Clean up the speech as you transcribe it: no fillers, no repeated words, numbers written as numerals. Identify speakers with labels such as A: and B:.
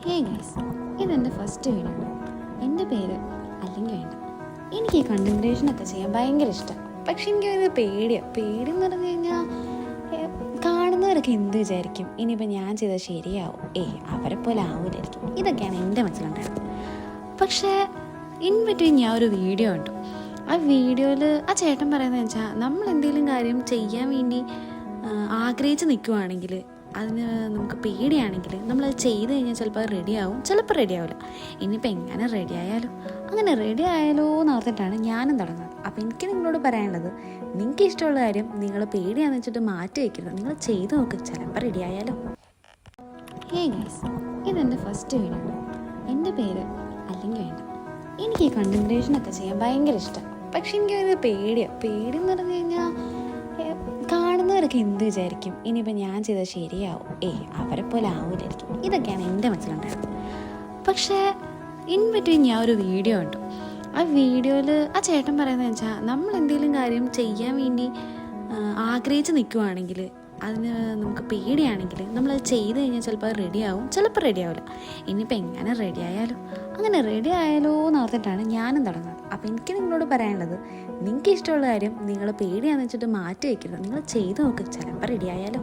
A: Hey guys, ഇതെൻ്റെ first video. എൻ്റെ പേര് അല്ലെങ്കിൽ വേണ്ട. എനിക്ക് ഈ കണ്ടൻറ്റേഷനൊക്കെ ചെയ്യാൻ ഭയങ്കര ഇഷ്ടം. പക്ഷെ എനിക്കത് പേടിയെന്ന് പറഞ്ഞു കഴിഞ്ഞാൽ കാണുന്നവരൊക്കെ എന്ത് വിചാരിക്കും, ഇനിയിപ്പോൾ ഞാൻ ചെയ്താൽ ശരിയാവും, അവരെ പോലെ ആവില്ലായിരിക്കും, ഇതൊക്കെയാണ് എൻ്റെ മനസ്സിലുണ്ടായിരുന്നത്. പക്ഷേ ഇൻ ബിറ്റ്വീൻ ഞാൻ ഒരു വീഡിയോ കണ്ടു. ആ വീഡിയോയിൽ ആ ചേട്ടൻ പറയുന്നത് വെച്ചാൽ നമ്മൾ എന്തെങ്കിലും കാര്യം ചെയ്യാൻ വേണ്ടി ആഗ്രഹിച്ച് നിൽക്കുവാണെങ്കിൽ, അതിന് നമുക്ക് പേടിയാണെങ്കിൽ നമ്മളത് ചെയ്ത് കഴിഞ്ഞാൽ ചിലപ്പോൾ റെഡിയാവും, ചിലപ്പോൾ റെഡിയാവില്ല. ഇനിയിപ്പോൾ എങ്ങനെ റെഡിയായാലോ, അങ്ങനെ റെഡി ആയാലോ എന്ന് ഓർത്തിട്ടാണ് ഞാനും തുടങ്ങുന്നത്. അപ്പോൾ എനിക്ക് നിങ്ങളോട് പറയാനുള്ളത്, നിങ്ങൾക്ക് ഇഷ്ടമുള്ള കാര്യം നിങ്ങൾ പേടിയാണെന്ന് വെച്ചിട്ട് മാറ്റി വയ്ക്കരുത്, നിങ്ങൾ ചെയ്ത് നോക്ക്, ചിലപ്പോൾ റെഡിയായാലോ. ഹേ ഗൈസ്, ഇതെൻ്റെ ഫസ്റ്റ് വീഡിയോ. എൻ്റെ പേര് അല്ലെങ്കിൽ വേണ്ട. എനിക്ക് ഈ കണ്ടൻറ്റേഷനൊക്കെ ചെയ്യാൻ ഭയങ്കര ഇഷ്ടം. പക്ഷെ എനിക്കത് പേടിയെന്ന് പറഞ്ഞു കഴിഞ്ഞാൽ കാണുന്നവരൊക്കെ എന്ത് വിചാരിക്കും, ഇനിയിപ്പോൾ ഞാൻ ചെയ്താൽ ശരിയാവും, അവരെ പോലെ ആവില്ലായിരിക്കും, ഇതൊക്കെയാണ് എൻ്റെ മനസ്സിലുണ്ടായിരുന്നത്. പക്ഷേ ഇൻ ബിറ്റ്വീൻ ഞാൻ ഒരു വീഡിയോ കണ്ടു. ആ വീഡിയോയിൽ ആ ചേട്ടൻ പറയുന്നത് വെച്ചാൽ നമ്മൾ എന്തെങ്കിലും കാര്യം ചെയ്യാൻ വേണ്ടി ആഗ്രഹിച്ച് നിൽക്കുവാണെങ്കിൽ, അതിന് നമുക്ക് പേടിയാണെങ്കിൽ നമ്മളത് ചെയ്ത് കഴിഞ്ഞാൽ ചിലപ്പോൾ അത് റെഡിയാവും, ചിലപ്പോൾ റെഡിയാവില്ല. ഇനിയിപ്പോൾ എങ്ങനെ റെഡിയായാലോ, അങ്ങനെ റെഡി ആയാലോ എന്ന് ഓർത്തിട്ടാണ് ഞാനും തുടങ്ങുന്നത്. അപ്പോൾ എനിക്ക് നിങ്ങളോട് പറയാനുള്ളത്, നിങ്ങൾക്ക് ഇഷ്ടമുള്ള കാര്യം നിങ്ങൾ പേടിയാണെന്ന് വെച്ചിട്ട് മാറ്റി വയ്ക്കരുത്, നിങ്ങൾ ചെയ്ത് നോക്ക്, ചിലപ്പോൾ റെഡിയായാലോ.